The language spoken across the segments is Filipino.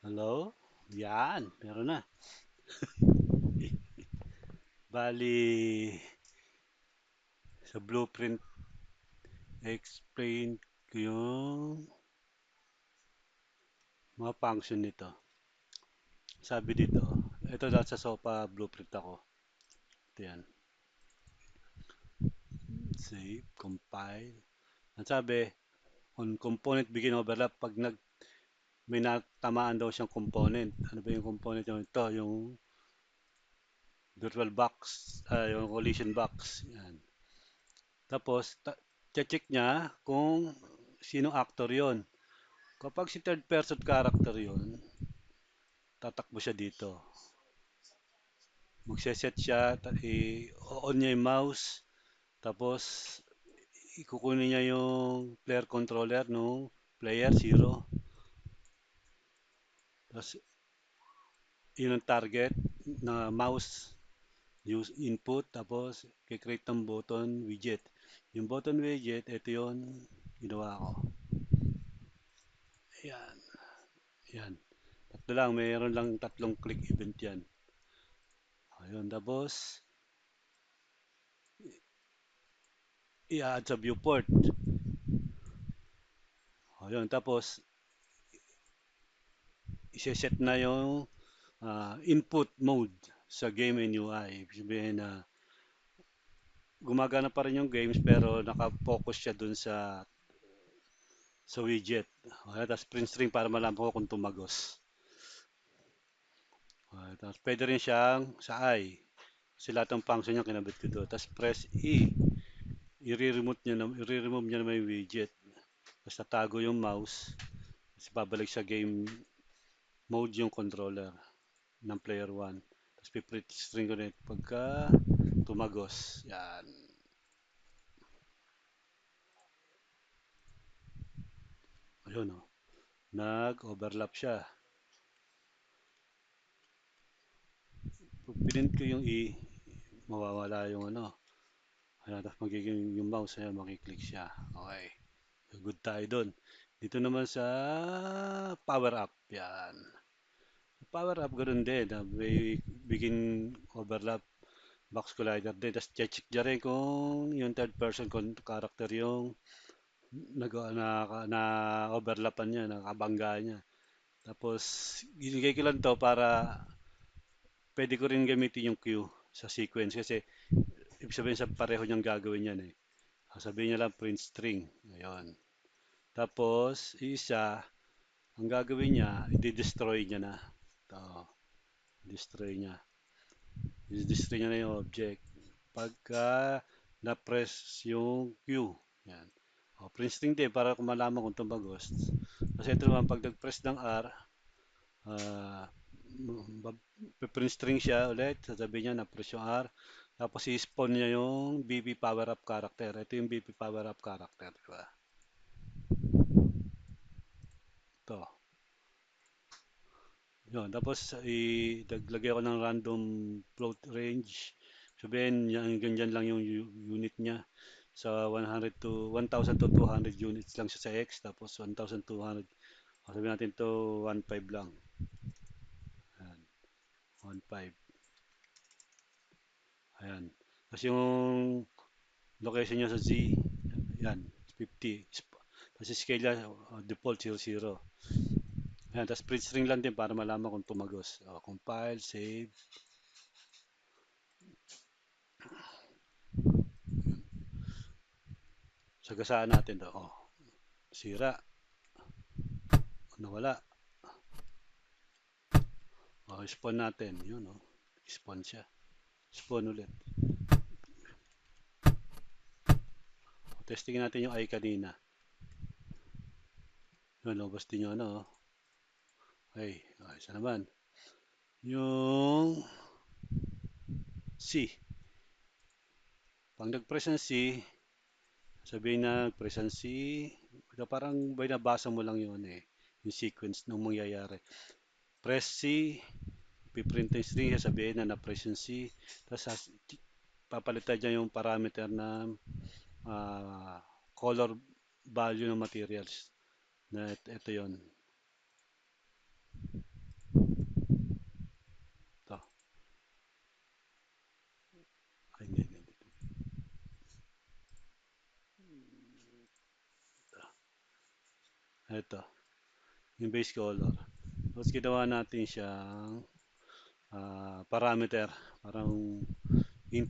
Hello? Yan, meron na. Bali, sa blueprint, explain ko yung mga function nito. Sabi dito, ito dahil sa SOPA blueprint ako. Ito yan. Save, compile. Ang sabi, on component begin overlap, pag may natamaan daw siyang component. Ano ba yung component yung ito? Yung virtual box, yung collision box. Yan. Tapos, check niya kung sinong actor yon. Kapag si third person character yon, tatakbo siya dito. Magseset siya, i-on niya yung mouse, tapos ikukunin niya yung player controller no player zero. Tapos yun ang target na mouse use input, tapos kikreate ng button widget. Yung button widget, ito yun ginawa ko. Ayan, yan. Tatlo lang, mayroon lang tatlong click event yan. Ayun, tapos i-add sa viewport. Ayun, tapos i-set na yung input mode sa game and UI. Ibig sabihin na gumagana pa rin yung games pero nakafocus siya dun sa widget. Okay, tapos print string para malaman ko kung tumagos. Okay, tapos pwede rin siyang sa I. Kasi lahat ng function niya kinabit ko doon. Tapos press E. I-remove niya naman yung widget. Tapos tatago yung mouse. Tapos babalik sa game mode yung controller ng player 1. Tapos piprint string ko rin pagka tumagos. Yan. Ayun o. Nag-overlap siya. Pag pinint ko yung E, mawawala yung ano. Ayan, tapos magiging yung mouse, ayan, makiklik siya. Okay. Good tayo dun. Dito naman sa power up. Yan. Power up, ganoon din. May begin overlap box collider din. Tapos check niya rin kung yung third person character yung na overlapan niya, nakabangga niya. Tapos, ginigay ko lang to para pwede ko rin gamitin yung queue sa sequence kasi ibig sabihin sa pareho niyang gagawin yan eh. Sabihin niya lang print string. Ayun. Tapos, isa, ang gagawin niya, i-destroy niya na. Ito, destroy niya. I-destroy niya na yung object. Pagka na-press yung Q. Yan. O, print string din para kung malaman kung tumagos. Kasi ito naman, pag nag-press ng R, uh, print string siya ulit. Sasabihin niya na-press yung R. Tapos i-spawn niya yung BB power up character. Ito yung BB power up character. Diba? Ito. Yun, tapos idaglagay ko ng random float range. Sabihin, yan, ganyan lang yung unit niya. Sa 100 to 1,000 to 200 units lang siya sa X. Tapos 1,200. Sabihin natin to 1.5 lang. Ayan, 1.5. Ayan. Tapos yung location niya sa Z, yan, 50. Tapos scale niya, default 00. Ayan, tapos print string lang din para malaman kung tumagos. Compile, save. Sagasaan natin to. Sira. Nawala. Spawn natin. Yun, Spawn siya. Spawn ulit. Testing natin yung I kanina. Yun, lobas din yung ano. Okay, isa naman. Yung C. Pag nag-press ng C, sabihin na nag-press ng C, parang binabasa mo lang yun eh. Yung sequence ng mangyayari. Press C, piprint yung string, sabihin na na-press yung C, tapos papalitan niya yung parameter na color value ng materials. Na ito yon. Ito, yung base color. Tapos ginawa natin siyang parameter, parang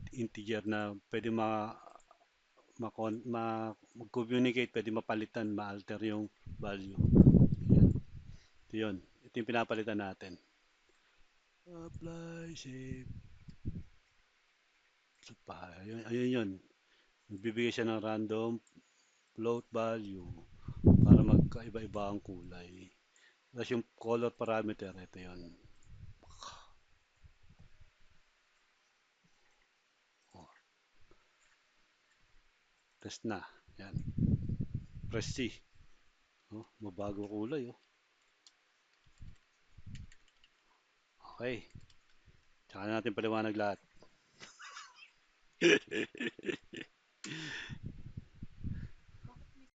integer na pwede mag-communicate, pwede mapalitan, ma-alter yung value. Yan. Ito yun. Ito yung pinapalitan natin. Apply, save. Ayun yun. Magbibigay siya ng random float value para magkaiba-iba ang kulay. Tapos yung color parameter, ito yun. Oh, test na. Yan. Press C. Oh, mabago kulay. Oh. Okay. Tsaka na natin paliwanag lahat.